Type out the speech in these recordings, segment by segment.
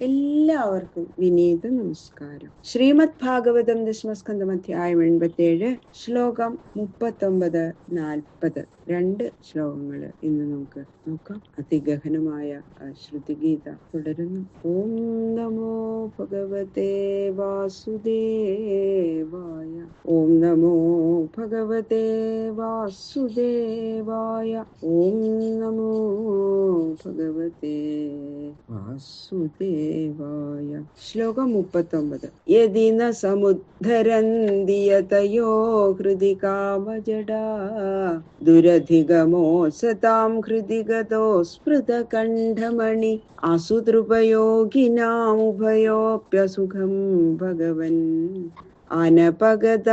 എല്ലാവർക്കും വിനീത നമസ്കാരം. ശ്രീമദ് ഭാഗവതം ദശമസ്കന്ധം അധ്യായം 87 ശ്ലോകം 39-40 രണ്ട് ശ്ലോകങ്ങൾ ഇന്ന് നമുക്ക് നോക്കാം. അതിഗഹനമായ ശ്രുതിഗീത തുടരുന്നു. ഓം നമോ ഭഗവതേ വാസുദേവായ. ഓം നമോ ഭഗവതേ വാസുദേവായ. ഓം നമോ ഭഗവതേ വാസുദേവായ. ശ്ലോകം 39. യദി ന സമുദ്ധരന്തി യതയോ ഹൃദി കാമജടാ ദുരധിഗമോ സതാം ഹൃദി ഗതോ സ്മൃതകണ്ഠമണി അസുതൃപയോഗിനാമുഭയോപ്യസുഖം ഭഗവൻ അനപഗതാന്തകാത്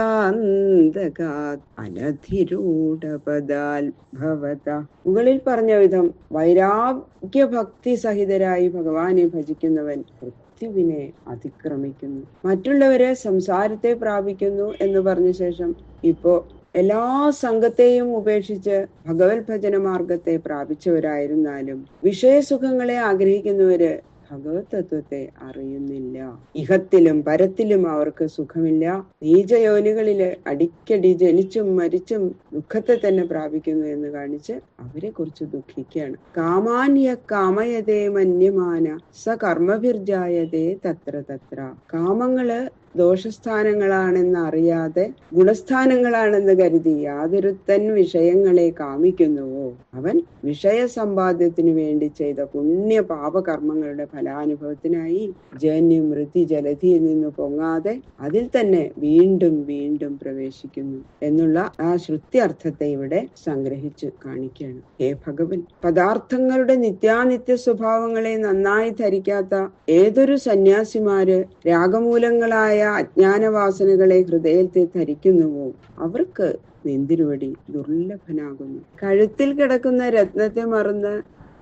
അനധിരൂഢപദാൽ ഭവത. മുകളിൽ പറഞ്ഞ വിധം വൈരാഗ്യഭക്തി സഹിതരായി ഭഗവാനെ ഭജിക്കുന്നവൻ മൃത്യുവിനെ അതിക്രമിക്കുന്നു, മറ്റുള്ളവരെ സംസാരത്തെ പ്രാപിക്കുന്നു എന്ന് പറഞ്ഞ ശേഷം ഇപ്പോ എല്ലാ സംഘത്തെയും ഉപേക്ഷിച്ച് ഭഗവത് ഭജന മാർഗത്തെ പ്രാപിച്ചവരായിരുന്നാലും വിഷയസുഖങ്ങളെ ആഗ്രഹിക്കുന്നവര് ഭഗവത് തത്വത്തെ അറിയുന്നില്ല. ഇഹത്തിലും പരത്തിലും അവർക്ക് സുഖമില്ല. നീചയോനികളില് അടിക്കടി ജനിച്ചും മരിച്ചും ദുഃഖത്തെ തന്നെ പ്രാപിക്കുന്നു എന്ന് കാണിച്ച് അവരെ കുറിച്ച് ദുഃഖിക്കുകയാണ്. കാമാന്യ കാമയതേ മന്യമാന സ കർമ്മഭിർജായതേ തത്ര തത്ര. കാമങ്ങള് ദോഷസ്ഥാനങ്ങളാണെന്ന് അറിയാതെ ഗുണസ്ഥാനങ്ങളാണെന്ന് കരുതി യാതൊരുത്തൻ വിഷയങ്ങളെ കാമിക്കുന്നുവോ അവൻ വിഷയസമ്പാദ്യത്തിനു വേണ്ടി ചെയ്ത പുണ്യ പാപകർമ്മങ്ങളുടെ ഫലാനുഭവത്തിനായി ജന്യ മൃതി ജലധിയിൽ നിന്ന് പൊങ്ങാതെ അതിൽ തന്നെ വീണ്ടും വീണ്ടും പ്രവേശിക്കുന്നു എന്നുള്ള ആ ശ്രുത്യർത്ഥത്തെ ഇവിടെ സംഗ്രഹിച്ചു കാണിക്കുകയാണ്. ഹേ ഭഗവൻ, പദാർത്ഥങ്ങളുടെ നിത്യാനിത്യ സ്വഭാവങ്ങളെ നന്നായി ധരിക്കാത്ത ഏതൊരു സന്യാസിമാര് രാഗമൂലങ്ങളായ അജ്ഞാനവാസനകളെ ഹൃദയത്തിൽ ധരിക്കുന്നുവോ അവർക്ക് നിന്തിരുവടി ദുർലഭനാകുന്നു. കഴുത്തിൽ കിടക്കുന്ന രത്നത്തെ മറന്ന്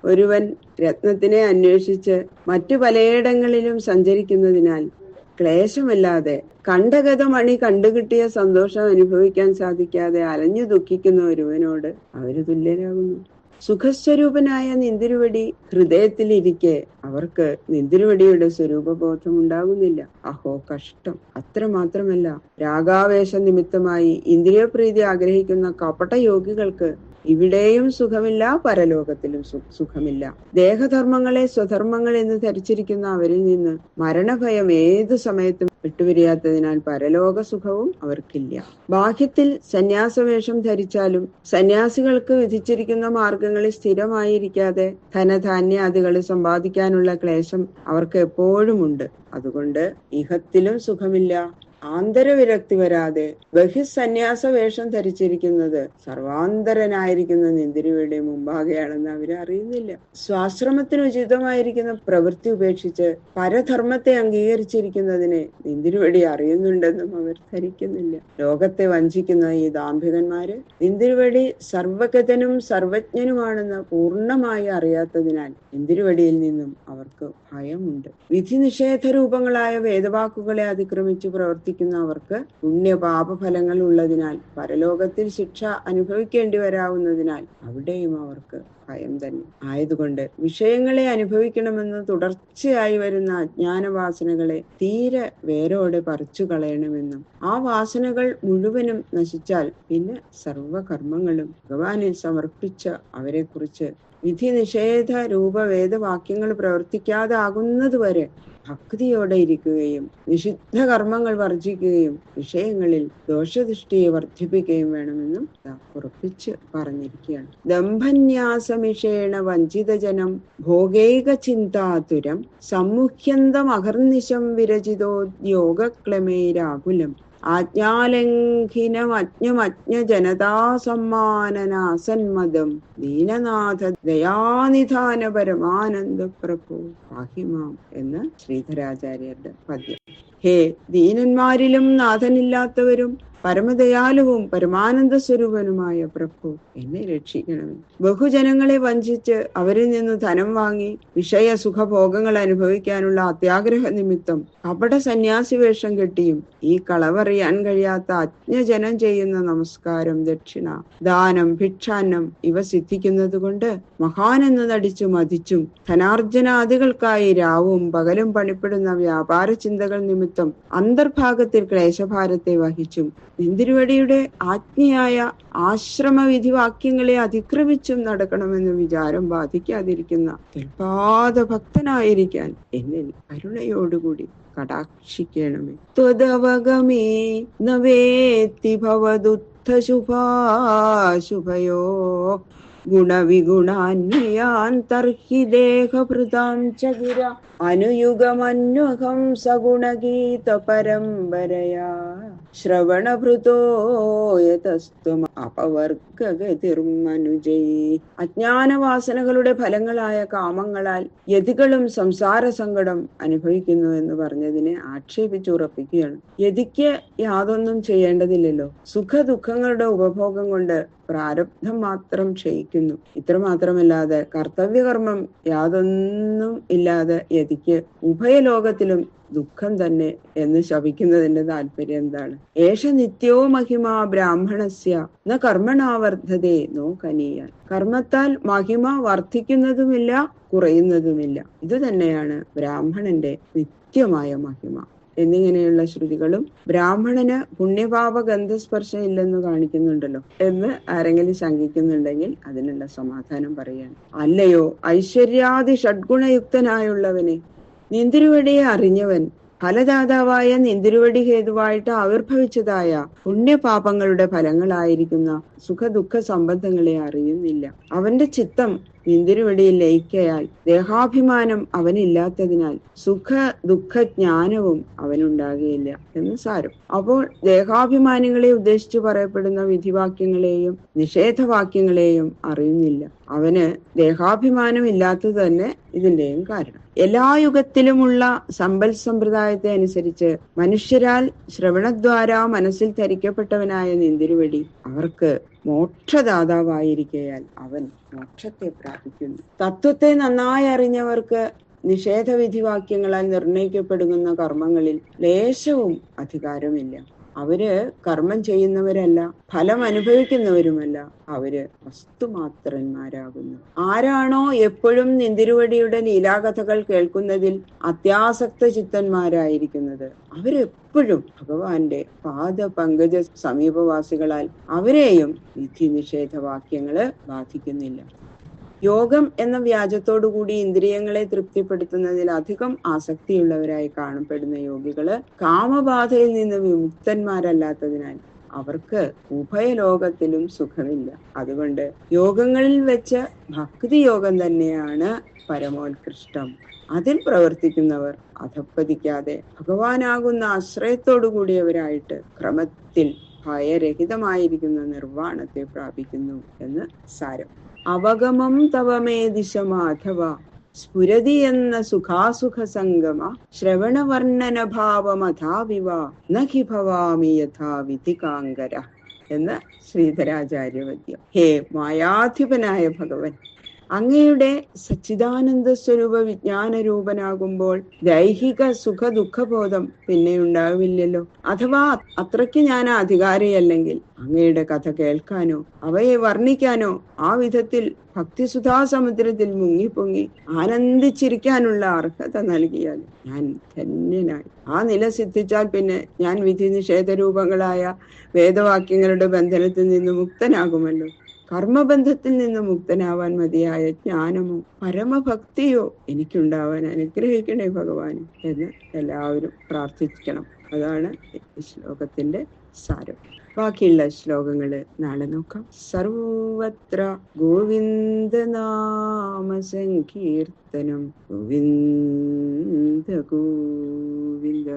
ഒരുവൻ രത്നത്തിനെ അന്വേഷിച്ച് മറ്റു പലയിടങ്ങളിലും സഞ്ചരിക്കുന്നതിനാൽ ക്ലേശമില്ലാതെ കണ്ടഗത മണി കണ്ടുകിട്ടിയ സന്തോഷം അനുഭവിക്കാൻ സാധിക്കാതെ അലഞ്ഞു ദുഃഖിക്കുന്ന ഒരുവനോട് അവര് തുല്യരാകുന്നു. സുഖസ്വരൂപനായ നിന്തിരുവടി ഹൃദയത്തിലിരിക്കെ അവർക്ക് നിന്തിരുവടിയുടെ സ്വരൂപബോധം ഉണ്ടാകുന്നില്ല. അഹോ കഷ്ടം! അത്രമാത്രമല്ല, രാഗാവേശ നിമിത്തമായി ഇന്ദ്രിയപ്രീതി ആഗ്രഹിക്കുന്ന കപടയോഗികൾക്ക് ഇവിടെയും സുഖമില്ല, പരലോകത്തിലും സുഖമില്ല. ദേഹധർമ്മങ്ങളെ സ്വധർമ്മങ്ങൾ എന്ന് ധരിച്ചിരിക്കുന്ന അവരിൽ നിന്ന് മരണഭയം ഏതു സമയത്തും വിട്ടുപിരിയാത്തതിനാൽ പരലോക സുഖവും അവർക്കില്ല. ബാഹ്യത്തിൽ സന്യാസവേഷം ധരിച്ചാലും സന്യാസികൾക്ക് വിധിച്ചിരിക്കുന്ന മാർഗങ്ങളിൽ സ്ഥിരമായിരിക്കാതെ ധനധാന്യാദികൾ സമ്പാദിക്കാനുള്ള ക്ലേശം അവർക്ക് എപ്പോഴും ഉണ്ട്. അതുകൊണ്ട് ഇഹത്തിലും സുഖമില്ല. ആന്തരവിരക്തി വരാതെ ബഹിസന്യാസ വേഷം ധരിച്ചിരിക്കുന്നത് സർവാന്തരനായിരിക്കുന്ന നിന്തിരുവയുടെ മുമ്പാകെയാണെന്ന് അവരറിയുന്നില്ല. സ്വാശ്രമത്തിന് ഉചിതമായിരിക്കുന്ന പ്രവൃത്തി ഉപേക്ഷിച്ച് പരധർമ്മത്തെ അംഗീകരിച്ചിരിക്കുന്നതിനെ നിന്തിരുവടി അറിയുന്നുണ്ടെന്നും അവർ ധരിക്കുന്നില്ല. ലോകത്തെ വഞ്ചിക്കുന്ന ഈ ദാംഭികന്മാര് നിന്തിരുവടി സർവഗതനും സർവജ്ഞനുമാണെന്ന് പൂർണ്ണമായി അറിയാത്തതിനാൽ നിന്തിരുവടിയിൽ നിന്നും അവർക്ക് ഭയമുണ്ട്. വിധി നിഷേധ രൂപങ്ങളായ വേദവാക്കുകളെ അതിക്രമിച്ച് പ്രവർത്തിക്കുന്ന അവർക്ക് പുണ്യപാപഫലങ്ങൾ ഉള്ളതിനാൽ പരലോകത്തിൽ ശിക്ഷ അനുഭവിക്കേണ്ടി വരാവുന്നതിനാൽ അവിടെയും അവർക്ക് ഭയം തന്നെ. ആയതുകൊണ്ട് വിഷയങ്ങളെ അനുഭവിക്കണമെന്ന് തുടർച്ചയായി വരുന്ന അജ്ഞാനവാസനകളെ തീരെ വേരോടെ പറിച്ചു കളയണമെന്നും ആ വാസനകൾ മുഴുവനും നശിച്ചാൽ പിന്നെ സർവകർമ്മങ്ങളും ഭഗവാനിൽ സമർപ്പിച്ച അവരെ കുറിച്ച് വിധി നിഷേധ രൂപവേദവാക്യങ്ങൾ പ്രവർത്തിക്കാതാകുന്നതുവരെ ഭക്തിയോടെ ഇരിക്കുകയും നിഷിദ്ധ കർമ്മങ്ങൾ വർജിക്കുകയും വിഷയങ്ങളിൽ ദോഷദൃഷ്ടിയെ വർദ്ധിപ്പിക്കുകയും വേണമെന്നും ഉറപ്പിച്ച് പറഞ്ഞിരിക്കുകയാണ്. ദമ്പന്യാസമിഷേണ വഞ്ചിതജനം ഭോഗൈക ചിന്താതുരം സമ്മുഹ്യന്തം അഹർനിശം വിരചിതോദ്യോഗക്ലമൈരാകുലം ആജ്ഞാലംഘിനമജ്ഞമജ്ഞ ജനതാ സമ്മാനനാസന്മദം ദീനനാഥ ദയാനിധാന പരമാനന്ദ പ്രഭു പാഹിമാം എന്ന് ശ്രീധരാചാര്യരുടെ പദ്യം. ഹേ ദീനന്മാരിലും നാഥനില്ലാത്തവരും പരമദയാലുവും പരമാനന്ദ സ്വരൂപനുമായ പ്രഭു, എന്നെ രക്ഷിക്കണമേ. ബഹുജനങ്ങളെ വഞ്ചിച്ച് അവരിൽ നിന്ന് ധനം വാങ്ങി വിഷയ സുഖഭോഗങ്ങൾ അനുഭവിക്കാനുള്ള അത്യാഗ്രഹ നിമിത്തം കപട സന്യാസി വേഷം കെട്ടിയും ഈ കളവറിയാൻ കഴിയാത്ത അജ്ഞജനം ചെയ്യുന്ന നമസ്കാരം, ദക്ഷിണ, ദാനം, ഭിക്ഷാന്നം ഇവ സിദ്ധിക്കുന്നത് കൊണ്ട് മഹാനെന്ന് നടിച്ചു മതിച്ചും ധനാർജനാദികൾക്കായി രാവും പകലും പണിപ്പെടുന്ന വ്യാപാര ചിന്തകൾ നിമിത്തം അന്തർഭാഗത്തിൽ ക്ലേശഭാരത്തെ വഹിച്ചും നിന്തിരുവടിയുടെ ആജ്ഞയായ ആശ്രമവിധിവാക്യങ്ങളെ അതിക്രമിച്ചും നടക്കണമെന്ന് വിചാരം ബാധിക്കാതിരിക്കുന്ന തിൽപാദ ഭക്തനായിരിക്കാൻ എന്നിൽ കരുണയോടുകൂടി കടാക്ഷിക്കണമേ. ത്വദവഗമേ നവേത്തി ഭവദുത്ഥ ശുഭാശുഭയോ ഗുണവിഗുണാന്യാൻ തർഹി ദേഹഭൃതാം ച ഗിര അനുയുഗമന്വഹം സഗുണഗീത പരമ്പരയാ ശ്രവണഭൃതോ യതസ്ത്വം അപവർഗഗതിർമനുജൈ. അജ്ഞാനവാസനകളുടെ ഫലങ്ങളായ കാമങ്ങളാൽ യതികളും സംസാര സങ്കടം അനുഭവിക്കുന്നു എന്ന് പറഞ്ഞതിനെ ആക്ഷേപിച്ചുറപ്പിക്കുകയാണ്. യതിക്ക് യാതൊന്നും ചെയ്യേണ്ടതില്ലല്ലോ. സുഖ ദുഃഖങ്ങളുടെ ഉപഭോഗം കൊണ്ട് പ്രാരബ്ധം മാത്രം ക്ഷയിക്കുന്നു. ഇത്രമാത്രമല്ലാതെ കർത്തവ്യകർമ്മം യാതൊന്നും ഇല്ലാതെ യതിക്ക് ഉഭയലോകത്തിലും ദുഃഖം തന്നെ എന്ന് ശപിക്കുന്നതിന്റെ താല്പര്യം എന്താണ്? ഏഷ നിത്യോ മഹിമാ ബ്രാഹ്മണസ്യ ന കർമ്മണാവർദ്ധതേ നോ കനീയാൻ. കർമ്മത്താൽ മഹിമ വർദ്ധിക്കുന്നതുമില്ല കുറയുന്നതുമില്ല. ഇത് തന്നെയാണ് ബ്രാഹ്മണന്റെ നിത്യമായ മഹിമ എന്നിങ്ങനെയുള്ള ശ്രുതികളും ബ്രാഹ്മണന് പുണ്യപാപ ഗന്ധസ്പർശം ഇല്ലെന്ന് കാണിക്കുന്നുണ്ടല്ലോ എന്ന് ആരെങ്കിലും ശങ്കിക്കുന്നുണ്ടെങ്കിൽ അതിനുള്ള സമാധാനം പറയാണ്. അല്ലയോ ഐശ്വര്യാദി ഷഡ്ഗുണയുക്തനായുള്ളവനെ, നിന്തിരുവടിയെ അറിഞ്ഞവൻ ഫലദാതാവായ നിന്തിരുവടി ഹേതുവായിട്ട് ആവിർഭവിച്ചതായ പുണ്യപാപങ്ങളുടെ ഫലങ്ങളായിരിക്കുന്ന സുഖദുഃഖ സംബന്ധങ്ങളെ അറിയുന്നില്ല. അവന്റെ ചിത്തം നിന്തിരുവടിയിൽ ലയിക്കയാൽ ദേഹാഭിമാനം അവനില്ലാത്തതിനാൽ സുഖ ദുഃഖ ജ്ഞാനവും അവനുണ്ടാകുകയില്ല എന്ന് സാരം. അപ്പോൾ ദേഹാഭിമാനികളെ ഉദ്ദേശിച്ച് പറയപ്പെടുന്ന വിധിവാക്യങ്ങളെയും നിഷേധവാക്യങ്ങളെയും അറിയുന്നില്ല. അവന് ദേഹാഭിമാനം ഇല്ലാത്തത് തന്നെ ഇതിന്റെയും കാരണം. എല്ലാ യുഗത്തിലുമുള്ള സമ്പൽ സമ്പ്രദായത്തെ അനുസരിച്ച് മനുഷ്യരാൽ ശ്രവണദ്വാര മനസ്സിൽ ധരിക്കപ്പെട്ടവനായ നിന്തിരുവടി അവർക്ക് മോക്ഷദാതാവായിരിക്കയാൽ അവൻ മോക്ഷത്തെ പ്രാപിക്കുന്നു. തത്വത്തെ നന്നായി അറിഞ്ഞവർക്ക് നിഷേധവിധിവാക്യങ്ങളാൽ നിർണയിക്കപ്പെടുന്ന കർമ്മങ്ങളിൽ ലേശവും അധികാരമില്ല. അവര് കർമ്മം ചെയ്യുന്നവരല്ല, ഫലം അനുഭവിക്കുന്നവരുമല്ല. അവര് വസ്തുമാത്രന്മാരാകുന്നു. ആരാണോ എപ്പോഴും നിന്തിരുവടിയുടെ ലീലാകഥകൾ കേൾക്കുന്നതിൽ അത്യാസക്ത ചിത്തന്മാരായിരിക്കുന്നത്, അവരെപ്പോഴും ഭഗവാന്റെ പാദ പങ്കജ സമീപവാസികളാൽ അവരെയും വിധി നിഷേധവാക്യങ്ങള് ബാധിക്കുന്നില്ല. യോഗം എന്ന വ്യാജത്തോടുകൂടി ഇന്ദ്രിയങ്ങളെ തൃപ്തിപ്പെടുത്തുന്നതിൽ അധികം ആസക്തിയുള്ളവരായി കാണപ്പെടുന്ന യോഗികള് കാമബാധയിൽ നിന്ന് വിമുക്തന്മാരല്ലാത്തതിനാൽ അവർക്ക് ഉഭയലോകത്തിലും സുഖമില്ല. അതുകൊണ്ട് യോഗങ്ങളിൽ വെച്ച് ഭക്തി യോഗം തന്നെയാണ് പരമോത്കൃഷ്ടം. അതിൽ പ്രവർത്തിക്കുന്നവർ അധപ്പതിക്കാതെ ഭഗവാനാകുന്ന ആശ്രയത്തോടു കൂടിയവരായിട്ട് ക്രമത്തിൽ ഭയരഹിതമായിരിക്കുന്ന നിർവ്വാണത്തെ പ്രാപിക്കുന്നു എന്ന് സാരം. അവഗമം തവമേ ദിശ മാധവ സ്ഫുരതി എന്ന സുഖാസുഖ സംഗമ ശ്രവണവർണ്ണന ഭാവമഥാവിവ നഖി ഭവാമി യഥാ വിധികാങ്കര എന്ന് ശ്രീധരാചാര്യവദ്യം. ഹേ മായാധിപനായ ഭഗവൻ, അങ്ങയുടെ സച്ചിദാനന്ദ സ്വരൂപ വിജ്ഞാന രൂപനാകുമ്പോൾ ദൈഹിക സുഖ ദുഃഖബോധം പിന്നെ ഉണ്ടാവില്ലല്ലോ. അഥവാ അത്രയ്ക്ക് ഞാൻ അധികാരിയല്ലെങ്കിൽ അങ്ങയുടെ കഥ കേൾക്കാനോ അവയെ വർണ്ണിക്കാനോ ആ വിധത്തിൽ ഭക്തിസുധാസമുദ്രത്തിൽ മുങ്ങിപ്പൊങ്ങി ആനന്ദിച്ചിരിക്കാനുള്ള അർഹത നൽകിയാൽ ഞാൻ ധന്യനായി. ആ നില സിദ്ധിച്ചാൽ പിന്നെ ഞാൻ വിധി നിഷേധ രൂപങ്ങളായ വേദവാക്യങ്ങളുടെ ബന്ധനത്തിൽ നിന്ന് മുക്തനാകുമല്ലോ. കർമ്മബന്ധത്തിൽ നിന്ന് മുക്തനാവാൻ മതിയായ ജ്ഞാനമോ പരമഭക്തിയോ എനിക്കുണ്ടാവാൻ അനുഗ്രഹിക്കണേ ഭഗവാൻ എന്ന് എല്ലാവരും പ്രാർത്ഥിക്കണം. അതാണ് ഈ ശ്ലോകത്തിന്റെ സാരം. ബാക്കിയുള്ള ശ്ലോകങ്ങള് നാളെ നോക്കാം. സർവത്ര ഗോവിന്ദനാമ സങ്കീർത്തനം. ഗോവിന്ദ ഗോവിന്ദ.